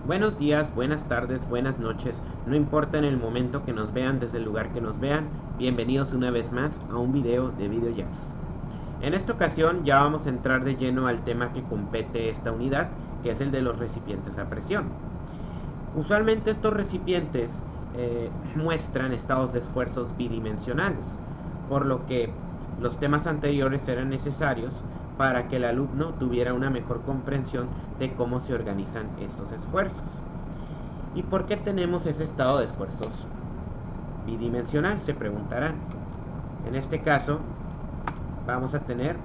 Buenos días, buenas tardes, buenas noches, no importa en el momento que nos vean, desde el lugar que nos vean, bienvenidos una vez más a un video de VideoJax. En esta ocasión ya vamos a entrar de lleno al tema que compete esta unidad, que es el de los recipientes a presión. Usualmente estos recipientes muestran estados de esfuerzos bidimensionales, por lo que los temas anteriores eran necesarios para que el alumno tuviera una mejor comprensión de cómo se organizan estos esfuerzos. ¿Y por qué tenemos ese estado de esfuerzos bidimensional? Se preguntarán. En este caso, vamos a tener,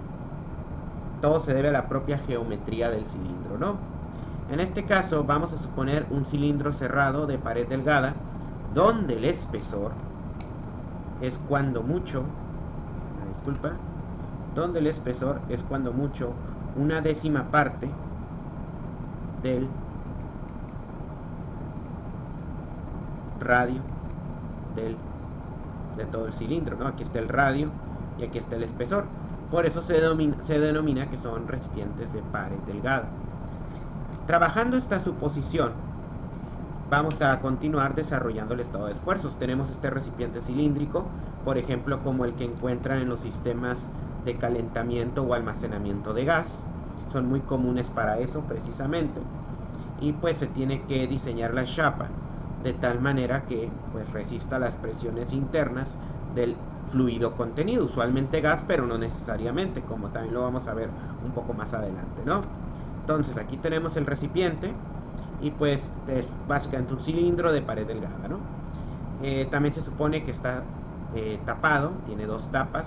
todo se debe a la propia geometría del cilindro, ¿no? En este caso, vamos a suponer un cilindro cerrado de pared delgada, donde el espesor es cuando mucho, donde el espesor es cuando mucho una décima parte del radio de todo el cilindro, ¿no? Aquí está el radio y aquí está el espesor. Por eso se denomina que son recipientes de pared delgada. Trabajando esta suposición, vamos a continuar desarrollando el estado de esfuerzos. Tenemos este recipiente cilíndrico, por ejemplo, como el que encuentran en los sistemas de calentamiento o almacenamiento de gas. Son muy comunes para eso precisamente. Y pues se tiene que diseñar la chapa de tal manera que pues resista las presiones internas del fluido contenido, usualmente gas, pero no necesariamente, como también lo vamos a ver un poco más adelante, ¿no? Entonces aquí tenemos el recipiente y pues es básicamente un cilindro de pared delgada, ¿no? También se supone que está tapado, tiene dos tapas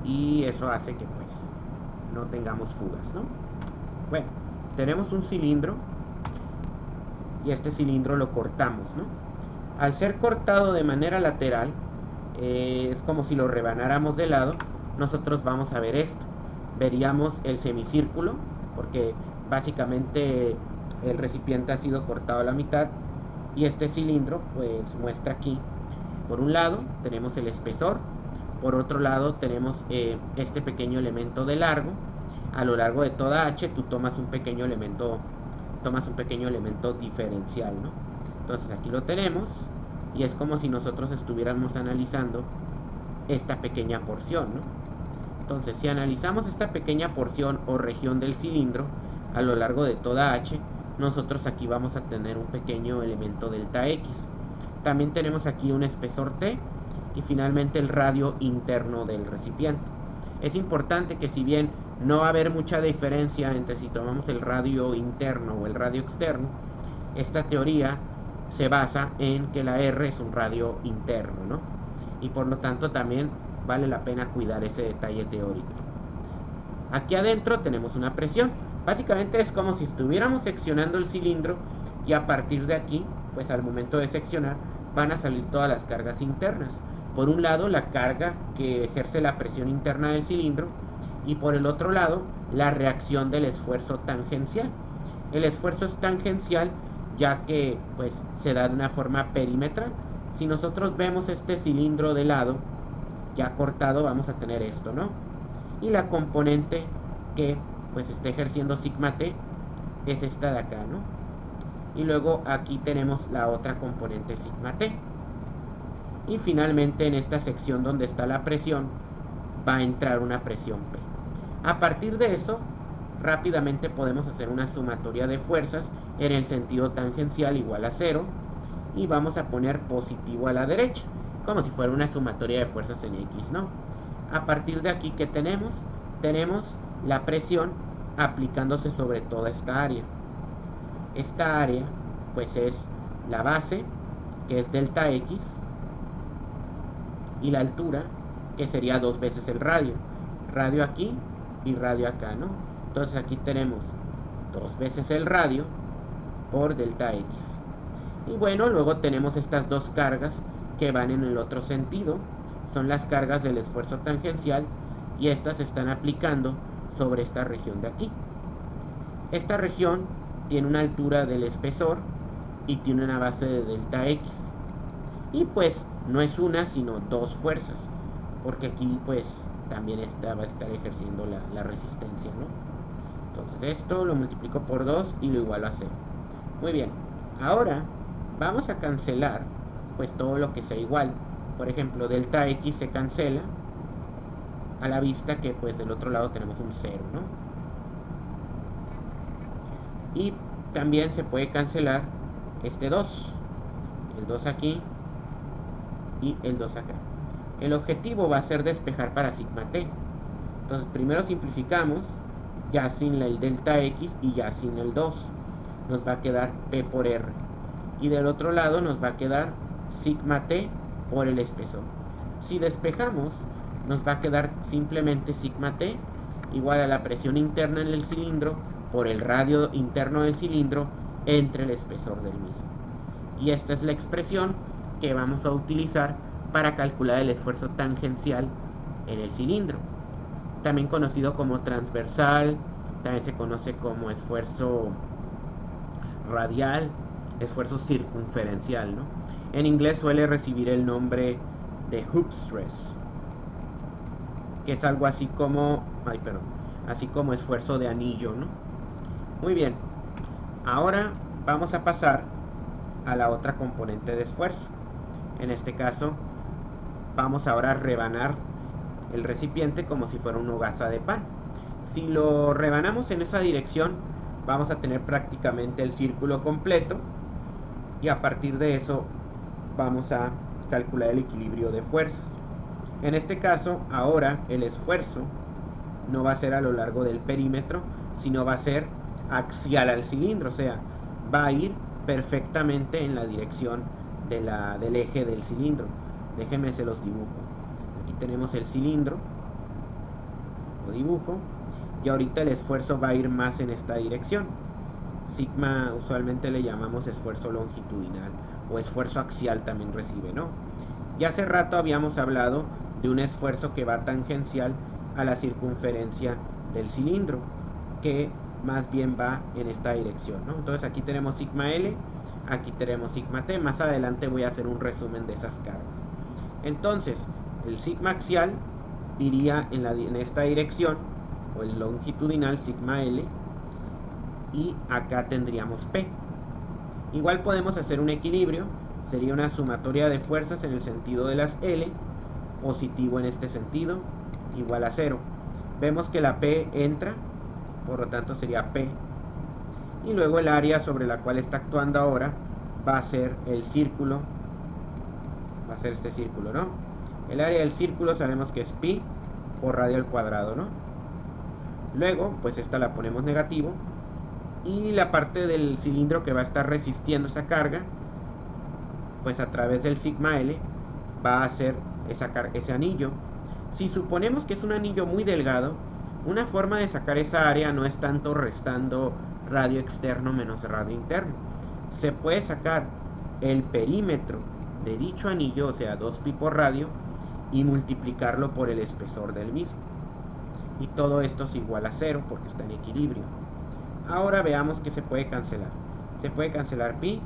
y eso hace que pues no tengamos fugas, ¿no? Bueno, tenemos un cilindro y este cilindro lo cortamos, ¿no? Al ser cortado de manera lateral, es como si lo rebanáramos de lado. Nosotros vamos a ver esto, veríamos el semicírculo, porque básicamente el recipiente ha sido cortado a la mitad y este cilindro pues muestra aquí, por un lado tenemos el espesor, por otro lado tenemos este pequeño elemento de largo. A lo largo de toda H tú tomas un pequeño elemento diferencial, ¿no? Entonces aquí lo tenemos y es como si nosotros estuviéramos analizando esta pequeña porción, ¿no? Entonces si analizamos esta pequeña porción o región del cilindro a lo largo de toda H, nosotros aquí vamos a tener un pequeño elemento delta X. También tenemos aquí un espesor T y finalmente el radio interno del recipiente. Es importante que si bien no va a haber mucha diferencia entre si tomamos el radio interno o el radio externo, esta teoría se basa en que la R es un radio interno, ¿no? Y por lo tanto también vale la pena cuidar ese detalle teórico. Aquí adentro tenemos una presión. Básicamente es como si estuviéramos seccionando el cilindro y a partir de aquí, pues al momento de seccionar, van a salir todas las cargas internas. Por un lado, la carga que ejerce la presión interna del cilindro y por el otro lado, la reacción del esfuerzo tangencial. El esfuerzo es tangencial ya que pues se da de una forma perimetral. Si nosotros vemos este cilindro de lado ya cortado, vamos a tener esto, ¿no? Y la componente que pues está ejerciendo sigma t es esta de acá, ¿no? Y luego aquí tenemos la otra componente sigma t. Y finalmente en esta sección donde está la presión va a entrar una presión P. A partir de eso, rápidamente podemos hacer una sumatoria de fuerzas en el sentido tangencial igual a 0 y vamos a poner positivo a la derecha, como si fuera una sumatoria de fuerzas en X, ¿no? A partir de aquí, ¿qué tenemos? Tenemos la presión aplicándose sobre toda esta área. Esta área pues es la base, que es delta X, y la altura, que sería 2 veces el radio. Radio aquí y radio acá, ¿no? Entonces aquí tenemos 2 veces el radio por delta X. Y bueno, luego tenemos estas dos cargas que van en el otro sentido. Son las cargas del esfuerzo tangencial y estas se están aplicando sobre esta región de aquí. Esta región tiene una altura del espesor y tiene una base de delta X. Y pues no es una sino dos fuerzas, porque aquí pues también va a estar ejerciendo la resistencia, ¿no? Entonces esto lo multiplico por 2 y lo igualo a 0. Muy bien, ahora vamos a cancelar pues todo lo que sea igual. Por ejemplo, delta X se cancela a la vista que pues del otro lado tenemos un 0, ¿no? Y también se puede cancelar este 2, el 2 aquí y el 2 acá. El objetivo va a ser despejar para sigma t. Entonces primero simplificamos, ya sin el delta x y ya sin el 2. Nos va a quedar p por r. Y del otro lado nos va a quedar sigma t por el espesor. Si despejamos, nos va a quedar simplemente sigma t igual a la presión interna en el cilindro por el radio interno del cilindro entre el espesor del mismo. Y esta es la expresión que vamos a utilizar para calcular el esfuerzo tangencial en el cilindro, también conocido como transversal, también se conoce como esfuerzo radial, esfuerzo circunferencial, ¿no? En inglés suele recibir el nombre de hoop stress, que es algo así como, así como esfuerzo de anillo, ¿no? Muy bien, ahora vamos a pasar a la otra componente de esfuerzo. En este caso, vamos ahora a rebanar el recipiente como si fuera una hogaza de pan. Si lo rebanamos en esa dirección, vamos a tener prácticamente el círculo completo y a partir de eso vamos a calcular el equilibrio de fuerzas. En este caso, ahora el esfuerzo no va a ser a lo largo del perímetro, sino va a ser axial al cilindro, o sea, va a ir perfectamente en la dirección del eje del cilindro. Déjenme se los dibujo. Aquí tenemos el cilindro, lo dibujo, y ahorita el esfuerzo va a ir más en esta dirección. Sigma usualmente le llamamos esfuerzo longitudinal o esfuerzo axial también recibe, ¿no? Ya hace rato habíamos hablado de un esfuerzo que va tangencial a la circunferencia del cilindro, que más bien va en esta dirección, ¿no? Entonces aquí tenemos sigma L, aquí tenemos sigma T. Más adelante voy a hacer un resumen de esas cargas. Entonces, el sigma axial iría en esta dirección, o el longitudinal sigma L, y acá tendríamos P. Igual podemos hacer un equilibrio, sería una sumatoria de fuerzas en el sentido de las L, positivo en este sentido, igual a 0. Vemos que la P entra, por lo tanto sería P. Y luego el área sobre la cual está actuando ahora va a ser el círculo, va a ser este círculo, ¿no? El área del círculo sabemos que es pi por radio al cuadrado, ¿no? Luego, pues esta la ponemos negativo. Y la parte del cilindro que va a estar resistiendo esa carga, pues a través del sigma L va a hacer ese anillo. Si suponemos que es un anillo muy delgado, una forma de sacar esa área no es tanto restando radio externo menos radio interno. Se puede sacar el perímetro de dicho anillo, o sea 2pi por radio, y multiplicarlo por el espesor del mismo. Y todo esto es igual a 0 porque está en equilibrio. Ahora veamos que se puede cancelar. Se puede cancelar pi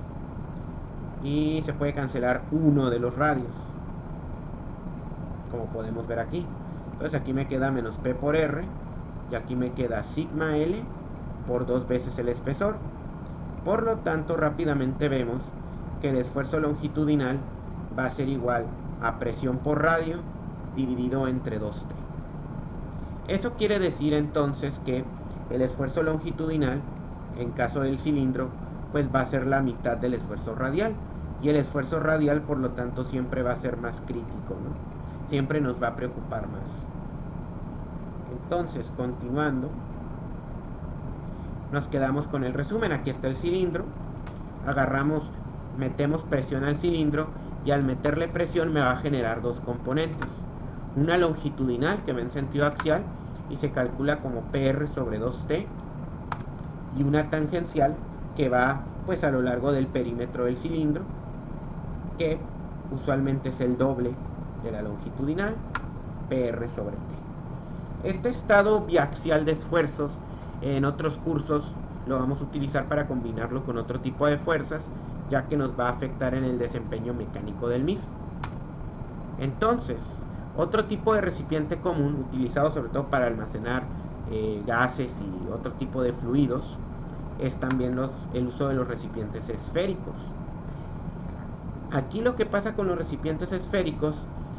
y se puede cancelar uno de los radios, como podemos ver aquí. Entonces aquí me queda menos p por r y aquí me queda sigma L por 2 veces el espesor. Por lo tanto, rápidamente vemos que el esfuerzo longitudinal va a ser igual a presión por radio dividido entre 2t. Eso quiere decir entonces que el esfuerzo longitudinal, en caso del cilindro, pues va a ser la mitad del esfuerzo radial. Y el esfuerzo radial, por lo tanto, siempre va a ser más crítico, ¿no? Siempre nos va a preocupar más. Entonces, continuando, nos quedamos con el resumen. Aquí está el cilindro. Agarramos, metemos presión al cilindro y al meterle presión me va a generar dos componentes. Una longitudinal que va en sentido axial y se calcula como PR sobre 2T, y una tangencial que va pues a lo largo del perímetro del cilindro, que usualmente es el doble de la longitudinal, PR sobre T. Este estado biaxial de esfuerzos en otros cursos lo vamos a utilizar para combinarlo con otro tipo de fuerzas, ya que nos va a afectar en el desempeño mecánico del mismo. Entonces, otro tipo de recipiente común, utilizado sobre todo para almacenar gases y otro tipo de fluidos, es también el uso de los recipientes esféricos. Aquí lo que pasa con los recipientes esféricos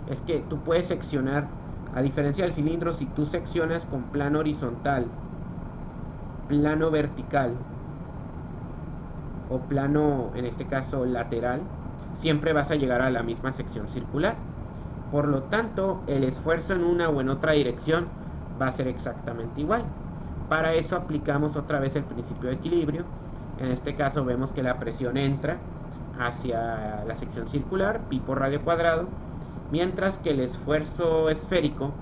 es que tú puedes seccionar, a diferencia del cilindro, si tú seccionas con plano horizontal, plano vertical o plano, en este caso, lateral, siempre vas a llegar a la misma sección circular. Por lo tanto, el esfuerzo en una o en otra dirección va a ser exactamente igual. Para eso aplicamos otra vez el principio de equilibrio. En este caso vemos que la presión entra hacia la sección circular, pi por radio cuadrado, mientras que el esfuerzo esférico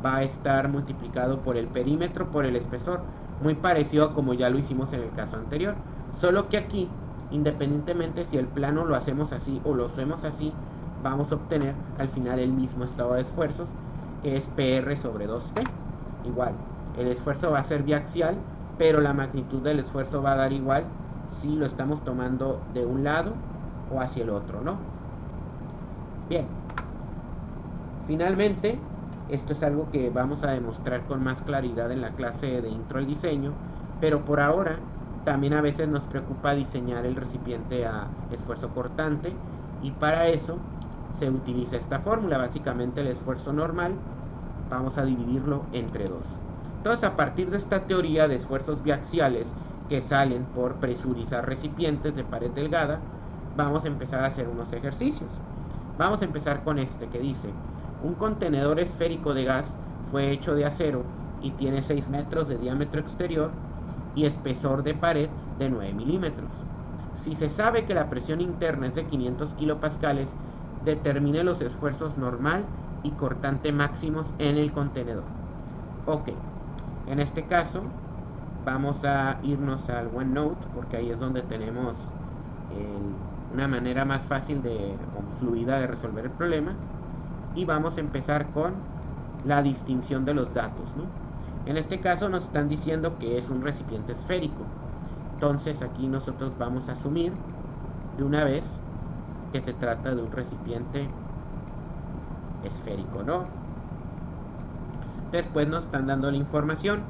va a estar multiplicado por el perímetro por el espesor, muy parecido a como ya lo hicimos en el caso anterior, solo que aquí, independientemente si el plano lo hacemos así o lo hacemos así, vamos a obtener al final el mismo estado de esfuerzos, que es PR sobre 2T. Igual, el esfuerzo va a ser biaxial, pero la magnitud del esfuerzo va a dar igual si lo estamos tomando de un lado o hacia el otro, ¿no? Bien, finalmente, esto es algo que vamos a demostrar con más claridad en la clase de intro al diseño, pero por ahora también a veces nos preocupa diseñar el recipiente a esfuerzo cortante, y para eso se utiliza esta fórmula. Básicamente el esfuerzo normal vamos a dividirlo entre 2. Entonces, a partir de esta teoría de esfuerzos biaxiales que salen por presurizar recipientes de pared delgada, vamos a empezar a hacer unos ejercicios. Vamos a empezar con este que dice: un contenedor esférico de gas fue hecho de acero y tiene 6 metros de diámetro exterior y espesor de pared de 9 milímetros. Si se sabe que la presión interna es de 500 kilopascales, determine los esfuerzos normal y cortante máximos en el contenedor. Ok, en este caso vamos a irnos al OneNote, porque ahí es donde tenemos una manera más fácil o fluida de resolver el problema, y vamos a empezar con la distinción de los datos, ¿no? En este caso nos están diciendo que es un recipiente esférico, entonces aquí nosotros vamos a asumir de una vez que se trata de un recipiente esférico, ¿no? Después nos están dando la información,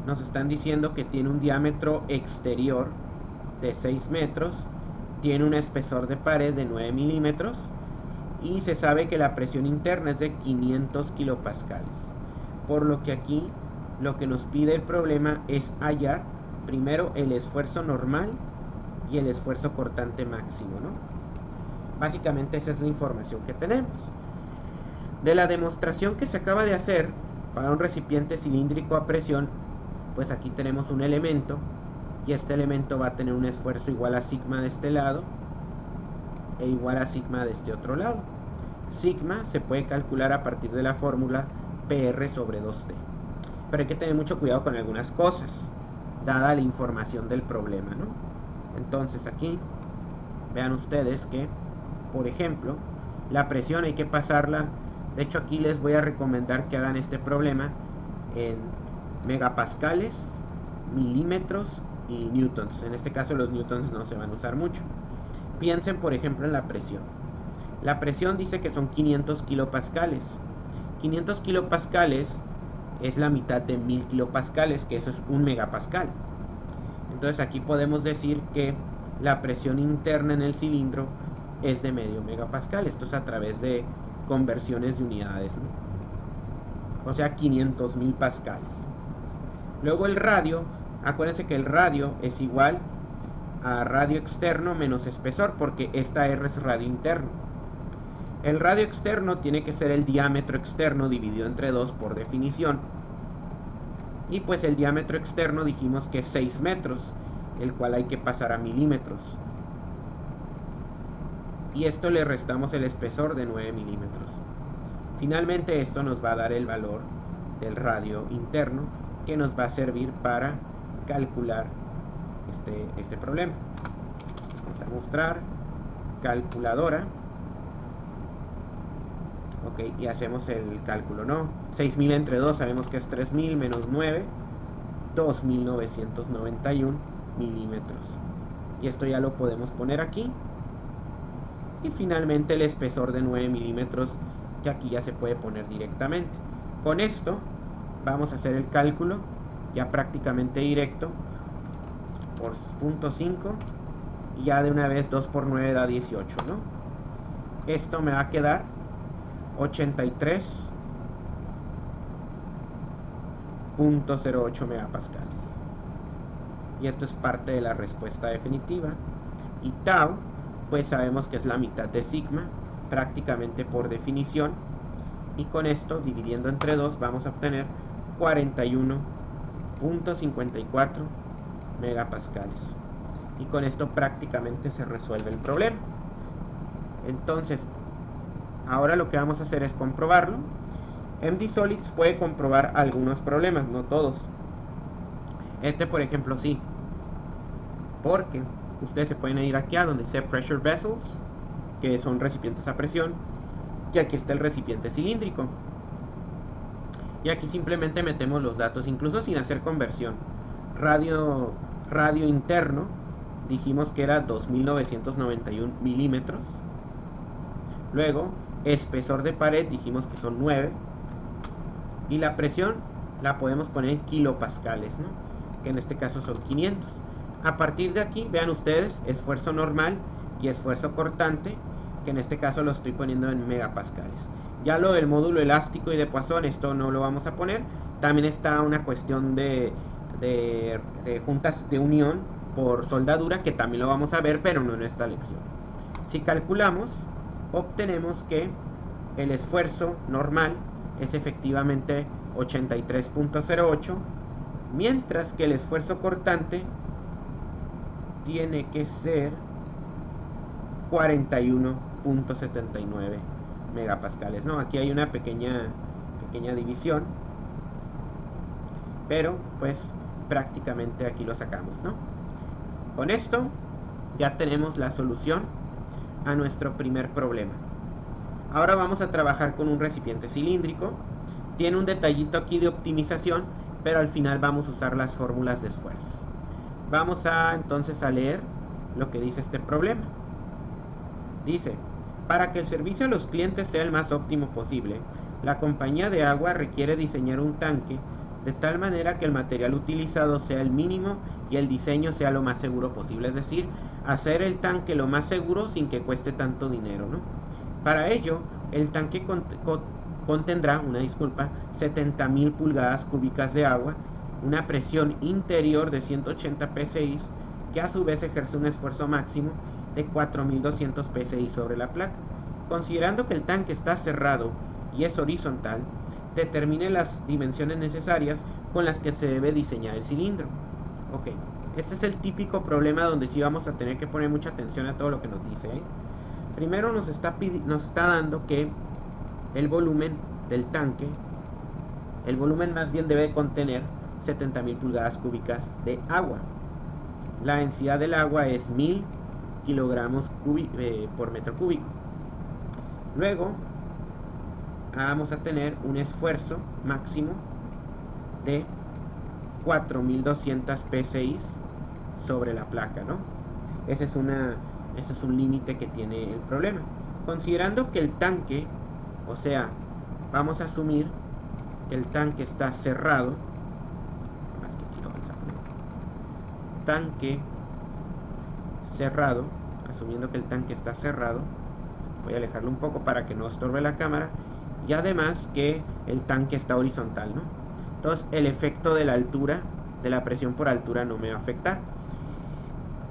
nos están diciendo que tiene un diámetro exterior de 6 metros, tiene un espesor de pared de 9 milímetros y se sabe que la presión interna es de 500 kilopascales, por lo que aquí lo que nos pide el problema es hallar primero el esfuerzo normal y el esfuerzo cortante máximo, ¿no? Básicamente esa es la información que tenemos. De la demostración que se acaba de hacer para un recipiente cilíndrico a presión, pues aquí tenemos un elemento, y este elemento va a tener un esfuerzo igual a sigma de este lado e igual a sigma de este otro lado. Sigma se puede calcular a partir de la fórmula PR sobre 2T. Pero hay que tener mucho cuidado con algunas cosas, dada la información del problema, ¿no? Entonces aquí, vean ustedes que, por ejemplo, la presión hay que pasarla. De hecho, aquí les voy a recomendar que hagan este problema en megapascales, milímetros y newtons. En este caso los newtons no se van a usar mucho. Piensen, por ejemplo, en la presión. La presión dice que son 500 kilopascales. 500 kilopascales es la mitad de 1000 kilopascales, que eso es un megapascal. Entonces aquí podemos decir que la presión interna en el cilindro es de medio megapascal. Esto es a través de conversiones de unidades, ¿no? O sea, 500.000 pascales. Luego el radio, acuérdense que el radio es igual a radio externo menos espesor, porque esta R es radio interno. El radio externo tiene que ser el diámetro externo dividido entre 2 por definición. Y pues el diámetro externo dijimos que es 6 metros, el cual hay que pasar a milímetros. Y esto le restamos el espesor de 9 milímetros. Finalmente esto nos va a dar el valor del radio interno, que nos va a servir para calcular este problema. Vamos a mostrar calculadora. Ok, y hacemos el cálculo, ¿no? 6000 entre 2 sabemos que es 3000 menos 9, 2991 milímetros. Y esto ya lo podemos poner aquí. Y finalmente el espesor de 9 milímetros, que aquí ya se puede poner directamente. Con esto vamos a hacer el cálculo ya prácticamente directo por 0.5 y ya de una vez 2 por 9 da 18, ¿no? Esto me va a quedar 83.08 megapascales. Y esto es parte de la respuesta definitiva. Y tau, pues sabemos que es la mitad de sigma, prácticamente por definición. Y con esto, dividiendo entre 2, vamos a obtener 41.54 megapascales. Y con esto prácticamente se resuelve el problema. Entonces, ahora lo que vamos a hacer es comprobarlo. MD Solids puede comprobar algunos problemas, no todos. Este, por ejemplo, sí. Porque ustedes se pueden ir aquí a donde dice Pressure Vessels, que son recipientes a presión. Y aquí está el recipiente cilíndrico. Y aquí simplemente metemos los datos, incluso sin hacer conversión. Radio interno, dijimos que era 2991 milímetros. Luego, espesor de pared, dijimos que son 9. Y la presión la podemos poner en kilopascales, ¿no? Que en este caso son 500. A partir de aquí, vean ustedes, esfuerzo normal y esfuerzo cortante, que en este caso lo estoy poniendo en megapascales. Ya lo del módulo elástico y de Poisson, esto no lo vamos a poner. También está una cuestión de juntas de unión por soldadura, que también lo vamos a ver, pero no en esta lección. Si calculamos, obtenemos que el esfuerzo normal es efectivamente 83.08, mientras que el esfuerzo cortante tiene que ser 41.79 megapascales, ¿no? Aquí hay una pequeña división, pero pues prácticamente aquí lo sacamos, ¿no? Con esto ya tenemos la solución a nuestro primer problema. Ahora vamos a trabajar con un recipiente cilíndrico. Tiene un detallito aquí de optimización, pero al final vamos a usar las fórmulas de esfuerzo. Vamos entonces a leer lo que dice este problema. Dice: para que el servicio a los clientes sea el más óptimo posible, la compañía de agua requiere diseñar un tanque de tal manera que el material utilizado sea el mínimo y el diseño sea lo más seguro posible, es decir, hacer el tanque lo más seguro sin que cueste tanto dinero, ¿no? Para ello, el tanque contendrá 70.000 pulgadas cúbicas de agua, una presión interior de 180 psi, que a su vez ejerce un esfuerzo máximo de 4.200 psi sobre la placa. Considerando que el tanque está cerrado y es horizontal, determine las dimensiones necesarias con las que se debe diseñar el cilindro. Ok, este es el típico problema donde sí vamos a tener que poner mucha atención a todo lo que nos dice, ¿eh? Primero nos está dando que el volumen del tanque, el volumen más bien debe contener 70.000 pulgadas cúbicas de agua. La densidad del agua es 1000 kilogramos por metro cúbico. Luego vamos a tener un esfuerzo máximo de 4.200 psi sobre la placa, ¿no? Ese es un límite que tiene el problema. Considerando que el tanque, o sea, vamos a asumir que el tanque está cerrado, más que quiero pensar, tanque cerrado, asumiendo que el tanque está cerrado, voy a alejarlo un poco para que no estorbe la cámara, y además que el tanque está horizontal, ¿no? Entonces el efecto de la altura, de la presión por altura, no me va a afectar.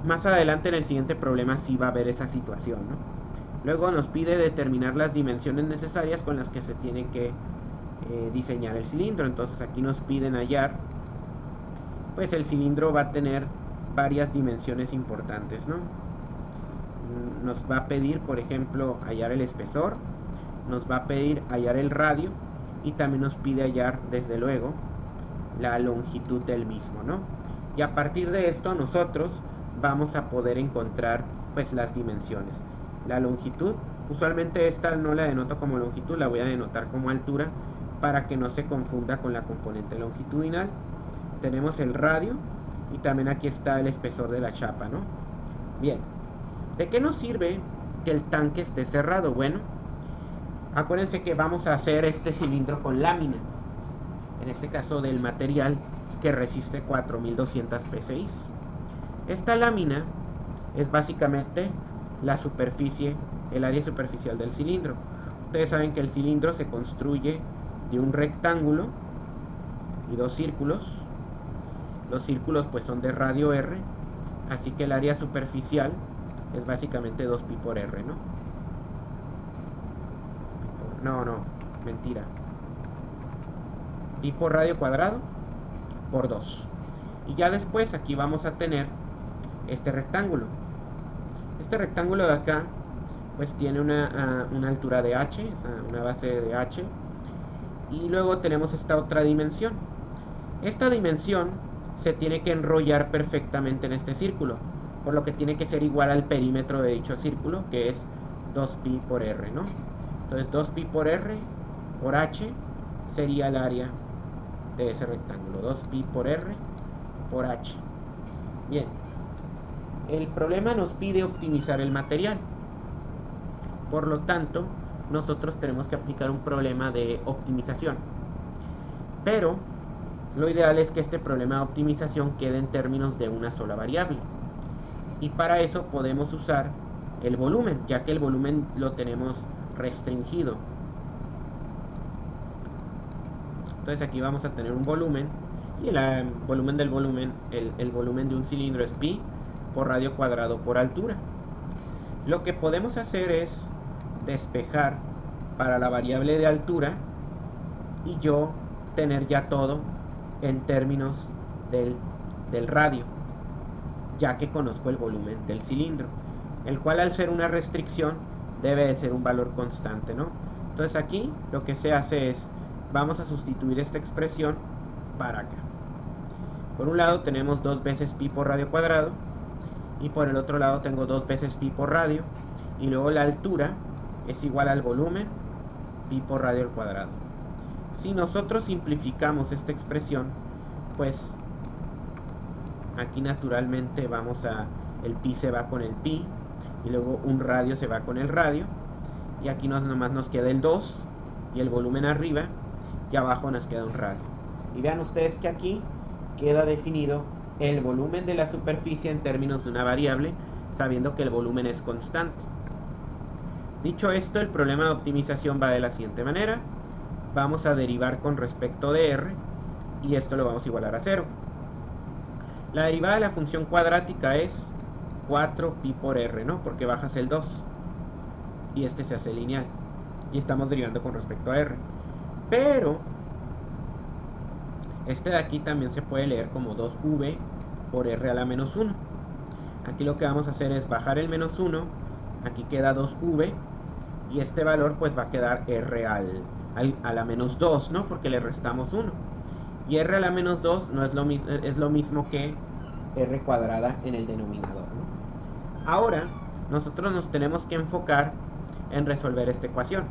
Más adelante en el siguiente problema sí va a haber esa situación, ¿no? Luego nos pide determinar las dimensiones necesarias con las que se tiene que diseñar el cilindro. Entonces aquí nos piden hallar, pues el cilindro va a tener varias dimensiones importantes, ¿no? Nos va a pedir, por ejemplo, hallar el espesor, nos va a pedir hallar el radio, y también nos pide hallar, desde luego, la longitud del mismo, ¿no? Y a partir de esto nosotros vamos a poder encontrar pues las dimensiones. La longitud, usualmente esta no la denoto como longitud, la voy a denotar como altura para que no se confunda con la componente longitudinal. Tenemos el radio y también aquí está el espesor de la chapa, ¿no? Bien, ¿de qué nos sirve que el tanque esté cerrado? Bueno, acuérdense que vamos a hacer este cilindro con lámina, en este caso del material que resiste 4.200 psi. Esta lámina es básicamente la superficie, el área superficial del cilindro. Ustedes saben que el cilindro se construye de un rectángulo y dos círculos. Los círculos pues son de radio R, así que el área superficial es básicamente 2pi por R, ¿no? No, mentira. Pi por radio cuadrado por 2. Y ya después aquí vamos a tener este rectángulo. Este rectángulo de acá pues tiene una altura de h, una base de h. Y luego tenemos esta otra dimensión. Esta dimensión se tiene que enrollar perfectamente en este círculo, por lo que tiene que ser igual al perímetro de dicho círculo, que es 2pi por r, ¿no? Entonces 2pi por r por h sería el área de ese rectángulo, 2pi por r por h. Bien, el problema nos pide optimizar el material, por lo tanto nosotros tenemos que aplicar un problema de optimización, pero lo ideal es que este problema de optimización quede en términos de una sola variable, y para eso podemos usar el volumen, ya que el volumen lo tenemos restringido. Entonces aquí vamos a tener un volumen, y el volumen del volumen, el volumen de un cilindro es pi por radio cuadrado por altura. Lo que podemos hacer es despejar para la variable de altura y yo tener ya todo en términos del radio, ya que conozco el volumen del cilindro, el cual al ser una restricción debe de ser un valor constante, ¿no? Entonces aquí lo que se hace es, vamos a sustituir esta expresión para acá. Por un lado tenemos 2 veces pi por radio cuadrado, y por el otro lado tengo 2 veces pi por radio, y luego la altura es igual al volumen pi por radio al cuadrado. Si nosotros simplificamos esta expresión, pues aquí naturalmente el pi se va con el pi, y luego un radio se va con el radio, y aquí nomás nos queda el 2 y el volumen arriba, y abajo nos queda un radio. Y vean ustedes que aquí queda definido el volumen de la superficie en términos de una variable, sabiendo que el volumen es constante. Dicho esto, el problema de optimización va de la siguiente manera. Vamos a derivar con respecto de r, y esto lo vamos a igualar a 0. La derivada de la función cuadrática es 4pi por r, ¿no? Porque bajas el 2 y este se hace lineal, y estamos derivando con respecto a r. Pero este de aquí también se puede leer como 2v por r a la menos 1. Aquí lo que vamos a hacer es bajar el menos 1, aquí queda 2v, y este valor pues va a quedar r a la menos 2, ¿no? Porque le restamos 1. Y r a la menos 2 no es lo mismo que r cuadrada en el denominador, ¿no? Ahora nosotros nos tenemos que enfocar en resolver esta ecuación.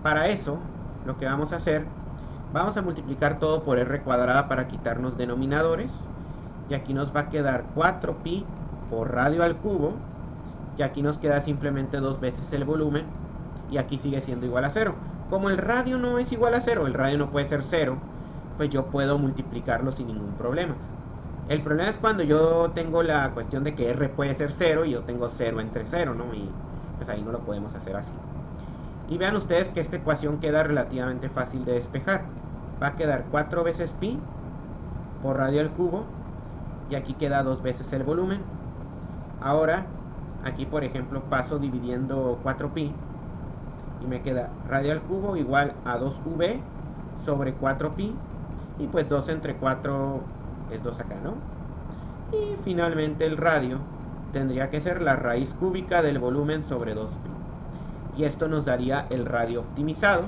Para eso lo que vamos a hacer, vamos a multiplicar todo por r cuadrada para quitarnos denominadores, y aquí nos va a quedar 4pi por radio al cubo, y aquí nos queda simplemente 2 veces el volumen, y aquí sigue siendo igual a 0. Como el radio no es igual a 0, el radio no puede ser 0, pues yo puedo multiplicarlo sin ningún problema. El problema es cuando yo tengo la cuestión de que r puede ser 0 y yo tengo 0 entre 0, ¿no? Y pues ahí no lo podemos hacer así. Y vean ustedes que esta ecuación queda relativamente fácil de despejar. Va a quedar 4 veces pi por radio al cubo, y aquí queda 2 veces el volumen. Ahora, aquí por ejemplo paso dividiendo 4pi, y me queda radio al cubo igual a 2v sobre 4pi, y pues 2 entre 4 es 2 acá, ¿no? Y finalmente el radio tendría que ser la raíz cúbica del volumen sobre 2pi. Y esto nos daría el radio optimizado,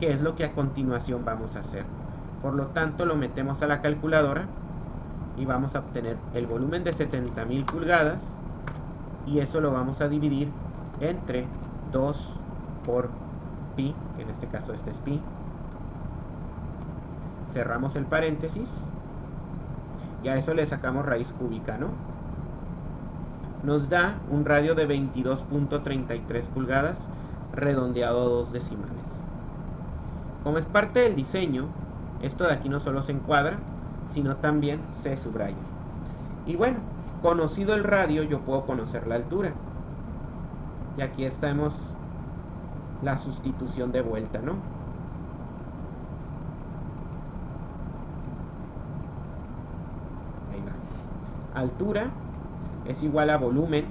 que es lo que a continuación vamos a hacer. Por lo tanto, lo metemos a la calculadora y vamos a obtener el volumen de 70.000 pulgadas, y eso lo vamos a dividir entre 2 por pi, que en este caso este es pi. Cerramos el paréntesis y a eso le sacamos raíz cúbica, ¿no? Nos da un radio de 22.33 pulgadas redondeado a 2 decimales. Como es parte del diseño, esto de aquí no solo se encuadra, sino también se subraya. Y bueno, Conocido el radio, yo puedo conocer la altura. Y aquí estamos la sustitución de vuelta, ¿no? Ahí va. Altura es igual a volumen,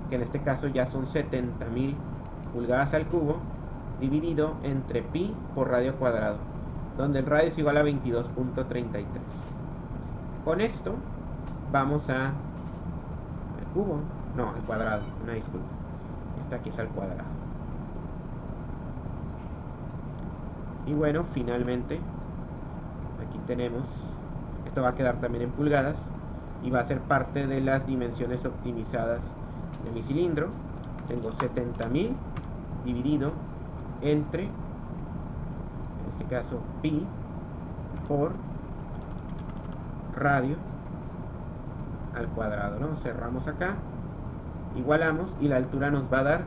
que en este caso ya son 70.000 pulgadas al cubo, dividido entre pi por radio cuadrado, donde el radio es igual a 22.33. Con esto vamos a el cubo, no, al cuadrado, una disculpa. Esta aquí es al cuadrado. Y bueno, finalmente aquí tenemos, esto va a quedar también en pulgadas y va a ser parte de las dimensiones optimizadas de mi cilindro. Tengo 70.000 dividido entre, en este caso, pi por radio al cuadrado, ¿no? Cerramos acá, igualamos y la altura nos va a dar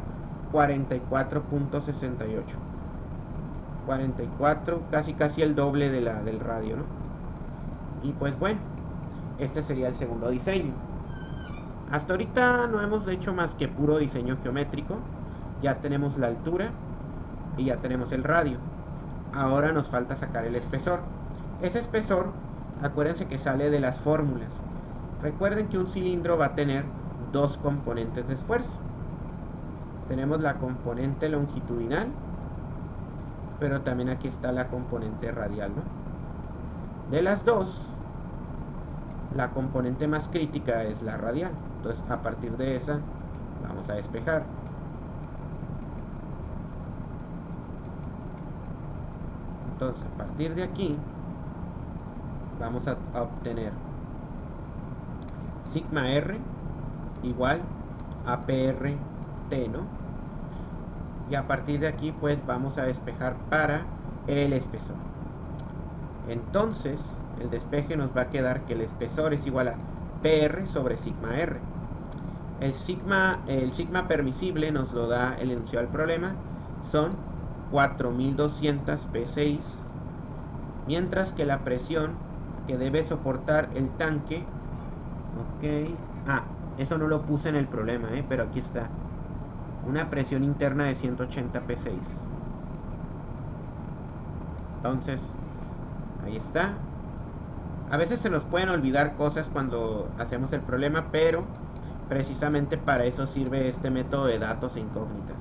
44.68. 44, casi el doble de del radio, ¿no? Y pues bueno, este sería el segundo diseño. Hasta ahorita no hemos hecho más que puro diseño geométrico. Ya tenemos la altura y ya tenemos el radio. Ahora nos falta sacar el espesor. Ese espesor, acuérdense que sale de las fórmulas. Recuerden que un cilindro va a tener dos componentes de esfuerzo. Tenemos la componente longitudinal, pero también aquí está la componente radial, ¿no? De las dos, la componente más crítica es la radial. Entonces, a partir de esa, vamos a despejar. Entonces, a partir de aquí, vamos a obtener sigma R igual a PRT, ¿no? Y a partir de aquí pues vamos a despejar para el espesor. Entonces el despeje nos va a quedar que el espesor es igual a PR sobre sigma R. El sigma permisible nos lo da el enunciado del problema, son 4200 P6, mientras que la presión que debe soportar el tanque, eso no lo puse en el problema, pero aquí está, una presión interna de 180 P6. Entonces, ahí está. A veces se nos pueden olvidar cosas cuando hacemos el problema, pero precisamente para eso sirve este método de datos e incógnitas.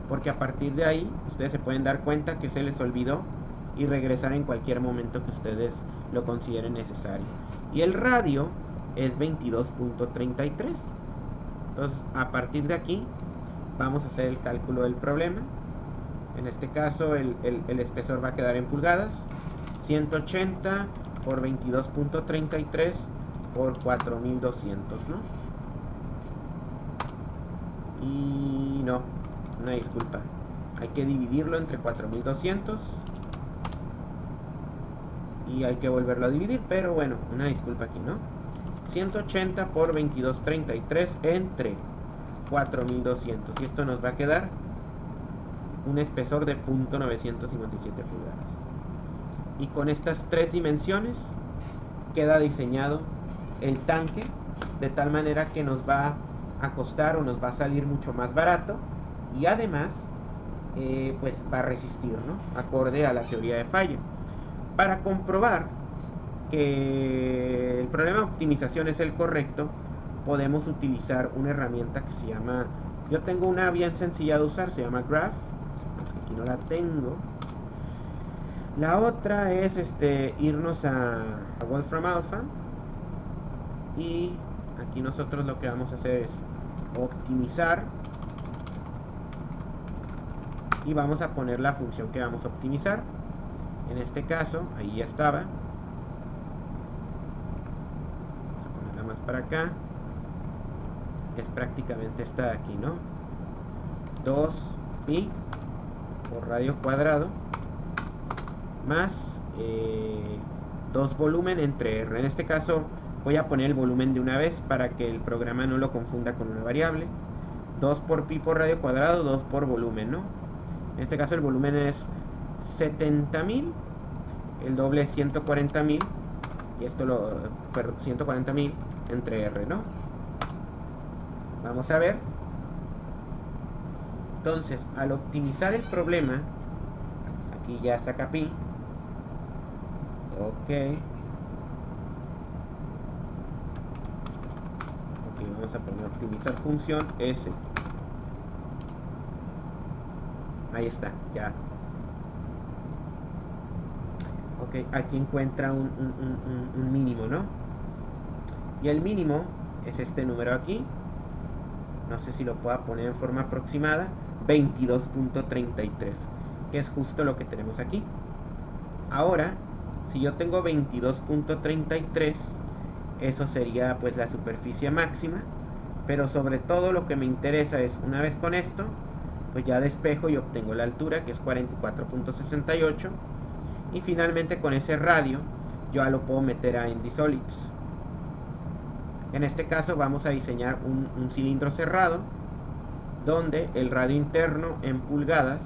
Porque a partir de ahí, ustedes se pueden dar cuenta que se les olvidó y regresar en cualquier momento que ustedes lo consideren necesario. Y el radio es 22.33. Entonces, a partir de aquí, vamos a hacer el cálculo del problema. En este caso el espesor va a quedar en pulgadas, 180 por 22.33 por 4200, ¿no? Y no, una disculpa, hay que dividirlo entre 4200 y hay que volverlo a dividir, pero bueno, una disculpa aquí, ¿no? 180 por 22.33 entre 4200, y esto nos va a quedar un espesor de 0.957 pulgadas. Y con estas tres dimensiones queda diseñado el tanque de tal manera que nos va a costar o nos va a salir mucho más barato, y además pues va a resistir, ¿no? Acorde a la teoría de falla. Para comprobar que el problema de optimización es el correcto, podemos utilizar una herramienta que se llama, yo tengo una bien sencilla de usar, se llama Graph. Aquí no la tengo. La otra es irnos a Wolfram Alpha, y aquí nosotros lo que vamos a hacer es optimizar y vamos a poner la función que vamos a optimizar. En este caso, ahí ya estaba. Vamos a ponerla más para acá. Es prácticamente esta de aquí, ¿no? 2pi por radio cuadrado más 2 volumen entre R. En este caso voy a poner el volumen de una vez para que el programa no lo confunda con una variable. 2 por pi por radio cuadrado, 2 por volumen, ¿no? En este caso el volumen es 70.000, el doble es 140.000, y esto 140.000 entre R, ¿no? Vamos a ver. Entonces, al optimizar el problema, aquí ya saca pi. Ok. Vamos a poner optimizar función S. Ahí está, ya. Ok, aquí encuentra un mínimo, ¿no? Y el mínimo es este número aquí. No sé si lo pueda poner en forma aproximada. 22.33, que es justo lo que tenemos aquí. Ahora, si yo tengo 22.33, eso sería pues la superficie máxima. Pero sobre todo lo que me interesa es, una vez con esto, pues ya despejo y obtengo la altura, que es 44.68. Y finalmente con ese radio yo ya lo puedo meter a NDSolids. En este caso vamos a diseñar un cilindro cerrado, donde el radio interno en pulgadas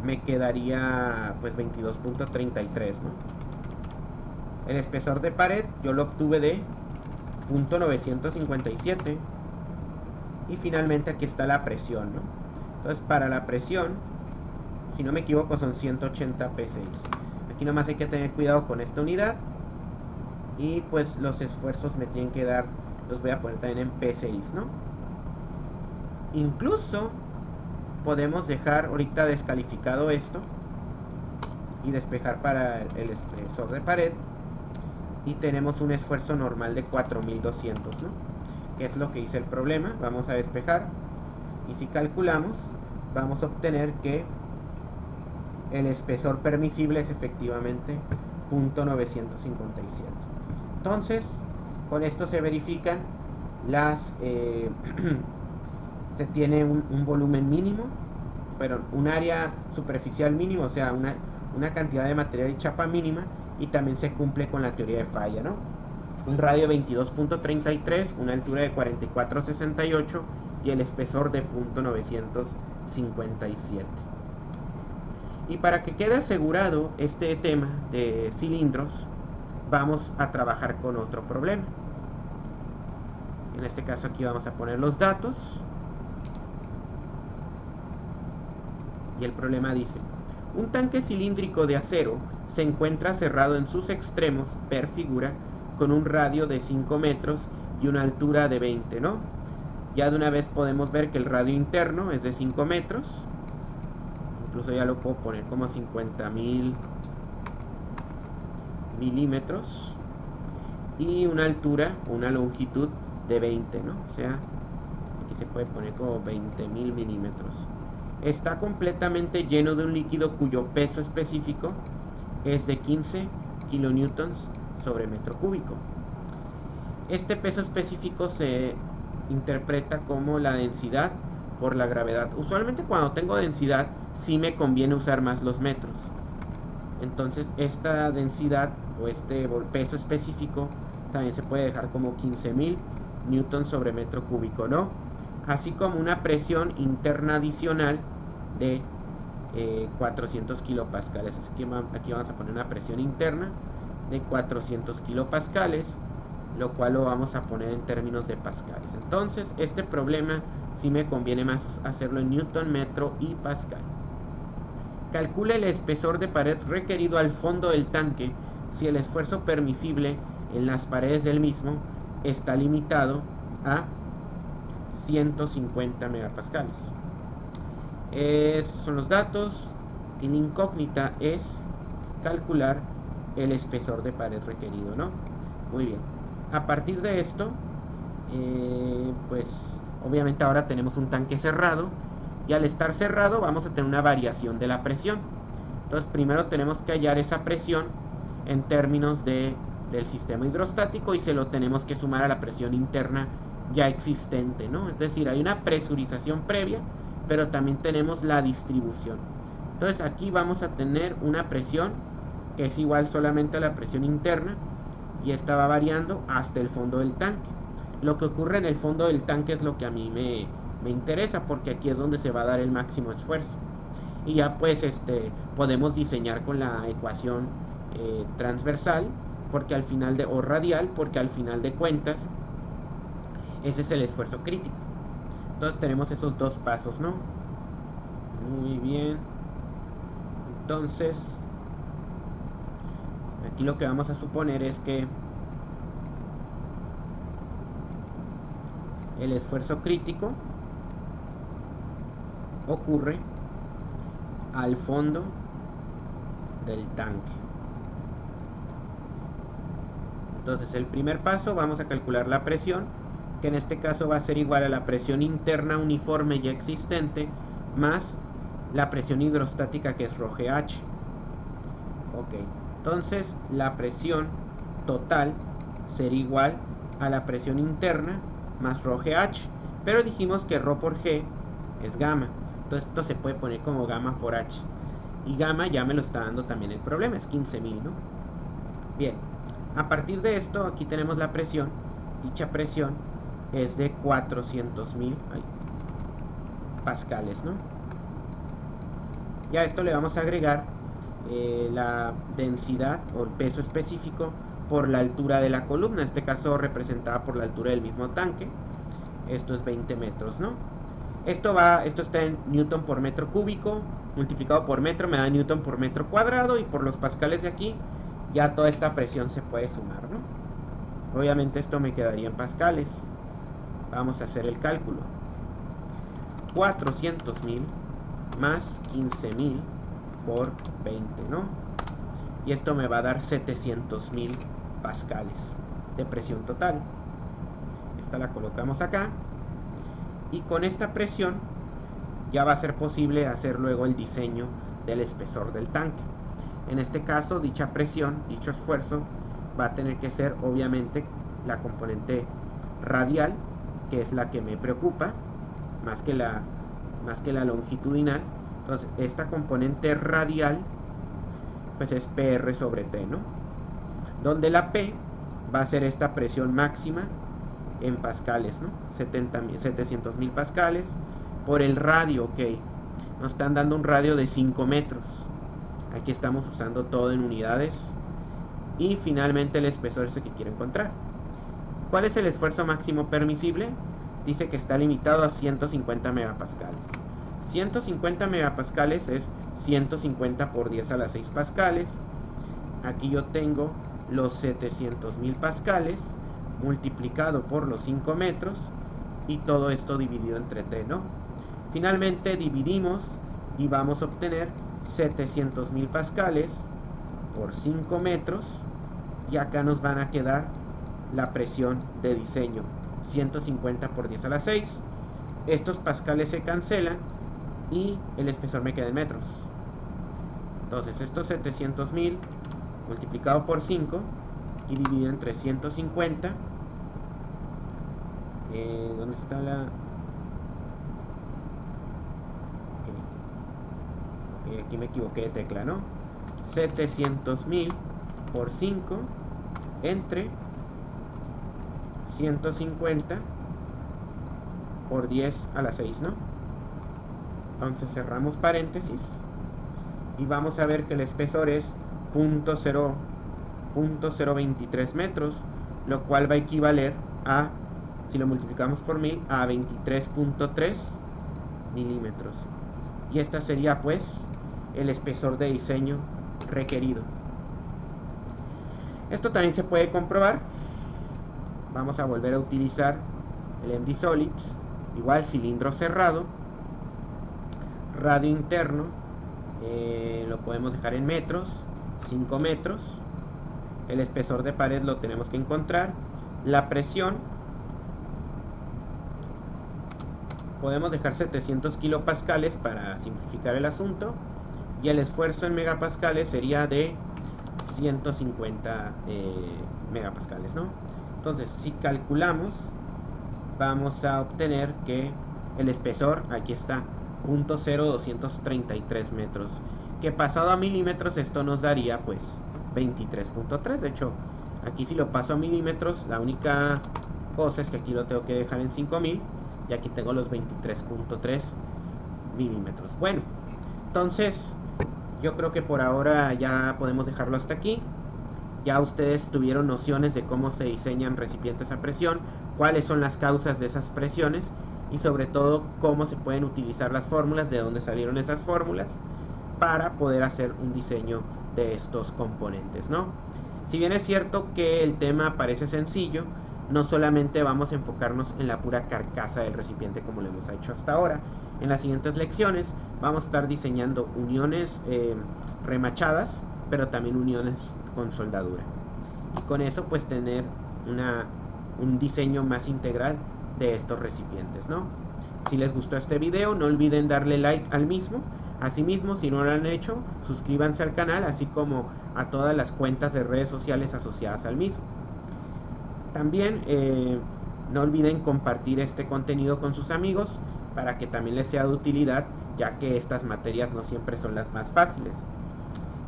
me quedaría pues 22.33, ¿no? El espesor de pared yo lo obtuve de 0.957. Y finalmente aquí está la presión, ¿no? Entonces para la presión, si no me equivoco, son 180 P6. Aquí nomás hay que tener cuidado con esta unidad. Y pues los esfuerzos me tienen que dar, los voy a poner también en P6, ¿no? Incluso podemos dejar ahorita descalificado esto y despejar para el espesor de pared. Y tenemos un esfuerzo normal de 4200, ¿no? Que es lo que dice el problema. Vamos a despejar. Y si calculamos, vamos a obtener que el espesor permisible es efectivamente 0.957. Entonces, con esto se verifican las... se tiene un volumen mínimo, pero un área superficial mínimo, o sea, una cantidad de material y chapa mínima, y también se cumple con la teoría de falla, ¿no? Un radio de 22.33, una altura de 44.68 y el espesor de 0.957. Y para que quede asegurado este tema de cilindros, vamos a trabajar con otro problema. En este caso aquí vamos a poner los datos. Y el problema dice: un tanque cilíndrico de acero se encuentra cerrado en sus extremos, per figura, con un radio de 5 metros y una altura de 20, ¿no? Ya de una vez podemos ver que el radio interno es de 5 metros. Incluso ya lo puedo poner como 50.000 milímetros. Y una altura, una longitud de 20, ¿no? O sea, aquí se puede poner como 20.000 milímetros. Está completamente lleno de un líquido cuyo peso específico es de 15 kilonewtons sobre metro cúbico. Este peso específico se interpreta como la densidad por la gravedad. Usualmente cuando tengo densidad sí me conviene usar más los metros. Entonces esta densidad o este peso específico también se puede dejar como 15.000 newtons sobre metro cúbico, ¿no? Así como una presión interna adicional de 400 kilopascales. Así que aquí vamos a poner una presión interna de 400 kilopascales, lo cual lo vamos a poner en términos de pascales. Entonces este problema sí me conviene más hacerlo en newton, metro y pascal. Calcule el espesor de pared requerido al fondo del tanque si el esfuerzo permisible en las paredes del mismo está limitado a 150 megapascales. Estos son los datos. Y la incógnita es calcular el espesor de pared requerido, ¿no? Muy bien. A partir de esto, pues obviamente ahora tenemos un tanque cerrado. Y al estar cerrado vamos a tener una variación de la presión. Entonces primero tenemos que hallar esa presión en términos del sistema hidrostático y se lo tenemos que sumar a la presión interna ya existente, ¿no? Es decir, hay una presurización previa, pero también tenemos la distribución. Entonces aquí vamos a tener una presión que es igual solamente a la presión interna y esta va variando hasta el fondo del tanque. Lo que ocurre en el fondo del tanque es lo que a mí me interesa, porque aquí es donde se va a dar el máximo esfuerzo. Y ya pues podemos diseñar con la ecuación transversal, porque al final o radial, porque al final de cuentas ese es el esfuerzo crítico. Entonces tenemos esos dos pasos, ¿no? Muy bien. Entonces, aquí lo que vamos a suponer es que el esfuerzo crítico ocurre al fondo del tanque. Entonces, el primer paso, vamos a calcular la presión, que en este caso va a ser igual a la presión interna uniforme ya existente más la presión hidrostática, que es ρGH. Ok, entonces la presión total sería igual a la presión interna más ρGH, pero dijimos que ρ por G es gamma, entonces esto se puede poner como gamma por H, y gamma ya me lo está dando también el problema, es 15.000, ¿no? Bien, a partir de esto aquí tenemos la presión. Dicha presión es de 400.000 pascales, ¿no? Ya a esto le vamos a agregar la densidad o el peso específico por la altura de la columna, en este caso representada por la altura del mismo tanque. Esto es 20 metros, ¿no? Esto está en newton por metro cúbico, multiplicado por metro me da newton por metro cuadrado, y por los pascales de aquí ya toda esta presión se puede sumar, ¿no? Obviamente esto me quedaría en pascales. Vamos a hacer el cálculo. 400.000 más 15.000 por 20, ¿no? Y esto me va a dar 700.000 pascales de presión total. Esta la colocamos acá. Y con esta presión ya va a ser posible hacer luego el diseño del espesor del tanque. En este caso, dicha presión, dicho esfuerzo, va a tener que ser obviamente la componente radial, que es la que me preocupa, más que la longitudinal. Entonces, esta componente radial pues es PR sobre T, ¿no? Donde la P va a ser esta presión máxima en pascales, ¿no? 700.000 pascales por el radio, ok. Nos están dando un radio de 5 metros. Aquí estamos usando todo en unidades. Y finalmente el espesor es el que quiero encontrar. ¿Cuál es el esfuerzo máximo permisible? Dice que está limitado a 150 megapascales. 150 megapascales es 150 por 10 a la 6 pascales. Aquí yo tengo los 700.000 pascales multiplicado por los 5 metros, y todo esto dividido entre T, ¿no? Finalmente dividimos y vamos a obtener 700.000 pascales por 5 metros, y acá nos van a quedar la presión de diseño, 150 por 10 a la 6. Estos pascales se cancelan y el espesor me queda en metros. Entonces estos 700.000 multiplicado por 5 y dividido entre 150. ¿Dónde está la...? Okay, aquí me equivoqué de tecla, ¿no? 700.000 por 5 entre 150 por 10 a la 6, ¿no? Entonces cerramos paréntesis y vamos a ver que el espesor es 0.023 metros, lo cual va a equivaler a, si lo multiplicamos por 1000, a 23.3 milímetros. Y esta sería pues el espesor de diseño requerido. Esto también se puede comprobar. Vamos a volver a utilizar el MD Solids, igual cilindro cerrado, radio interno, lo podemos dejar en metros, 5 metros. El espesor de pared lo tenemos que encontrar. La presión podemos dejar 700 kilopascales para simplificar el asunto, y el esfuerzo en megapascales sería de 150 megapascales, ¿no? Entonces, si calculamos, vamos a obtener que el espesor, aquí está, 0.0233 metros, que pasado a milímetros esto nos daría pues 23.3. De hecho, aquí si lo paso a milímetros, la única cosa es que aquí lo tengo que dejar en 5000, y aquí tengo los 23.3 milímetros. Bueno, entonces yo creo que por ahora ya podemos dejarlo hasta aquí. Ya ustedes tuvieron nociones de cómo se diseñan recipientes a presión, cuáles son las causas de esas presiones, y sobre todo cómo se pueden utilizar las fórmulas, de dónde salieron esas fórmulas, para poder hacer un diseño de estos componentes, ¿no? Si bien es cierto que el tema parece sencillo, no solamente vamos a enfocarnos en la pura carcasa del recipiente como lo hemos hecho hasta ahora. En las siguientes lecciones vamos a estar diseñando uniones remachadas, pero también uniones con soldadura. Y con eso pues tener un diseño más integral de estos recipientes, ¿no? Si les gustó este video, no olviden darle like al mismo. Asimismo, si no lo han hecho, suscríbanse al canal, así como a todas las cuentas de redes sociales asociadas al mismo. También no olviden compartir este contenido con sus amigos para que también les sea de utilidad, ya que estas materias no siempre son las más fáciles.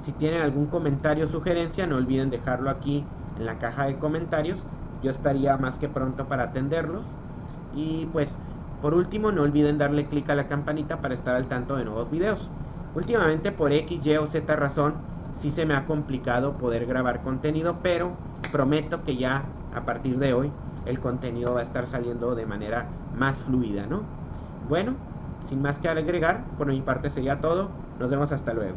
Si tienen algún comentario o sugerencia, no olviden dejarlo aquí en la caja de comentarios. Yo estaría más que pronto para atenderlos. Y pues, por último, no olviden darle clic a la campanita para estar al tanto de nuevos videos. Últimamente, por X, Y o Z razón, sí se me ha complicado poder grabar contenido, pero prometo que ya a partir de hoy el contenido va a estar saliendo de manera más fluida, ¿no? Bueno, sin más que agregar, por mi parte sería todo. Nos vemos hasta luego.